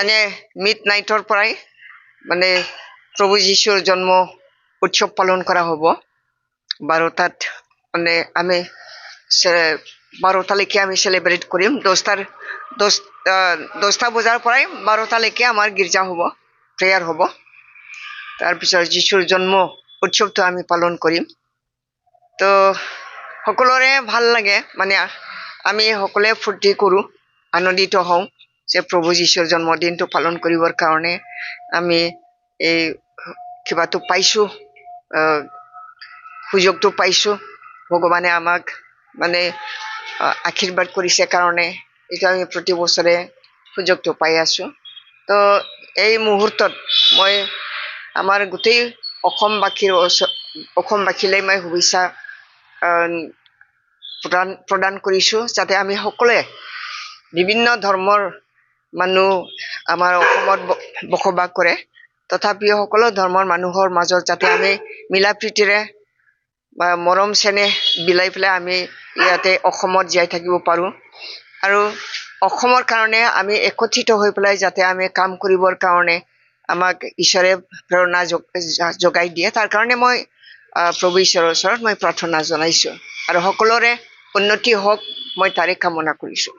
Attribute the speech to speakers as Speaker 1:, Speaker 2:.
Speaker 1: মানে মিড নাইটৰ পৰাই মানে প্ৰভু যীশুৰ জন্ম উৎসৱ পালন কৰা হ'ব 12টাত মানে আমি 12টালৈকে আমি সেলিব্ৰেট কৰিম 10টা বজাৰ পৰাই 12টালৈকে আমাৰ গীৰ্জা হ'ব প্ৰেয়াৰ হ'ব তাৰপিছত যীশুৰ জন্ম উৎসৱটো আমি পালন কৰিম তো সকলোৰে ভাল লাগে মানে আমি সকলোৱে ফূৰ্তি কৰোঁ আনন্দিত হওঁ যে প্ৰভু যীশুৰ জন্মদিনটো পালন কৰিবৰ কাৰণে আমি এই কিবাটো পাইছোঁ সুযোগটো পাইছোঁ ভগৱানে আমাক মানে আশীৰ্বাদ কৰিছে কাৰণে এইটো আমি প্ৰতি বছৰে সুযোগটো পাই আছোঁ তো এই মুহূৰ্তত মই আমাৰ গোটেই অসমবাসীলৈ মই শুভেচ্ছা প্ৰদান কৰিছোঁ যাতে আমি সকলোৱে বিভিন্ন ধৰ্মৰ মানুহ আমাৰ অসমত বসবাস কৰে তথাপিও সকলো ধৰ্মৰ মানুহৰ মাজত যাতে আমি মিলা প্ৰীতিৰে বা মৰম চেনেহ বিলাই পেলাই আমি ইয়াতে অসমত জীয়াই থাকিব পাৰোঁ আৰু অসমৰ কাৰণে আমি একত্ৰিত হৈ পেলাই যাতে আমি কাম কৰিবৰ কাৰণে আমাক ঈশ্বৰে প্ৰেৰণা যোগাই দিয়ে তাৰ কাৰণে মই প্ৰভু ঈশ্বৰৰ ওচৰত মই প্ৰাৰ্থনা জনাইছোঁ আৰু সকলোৰে উন্নতি হওক মই তাৰে কামনা কৰিছোঁ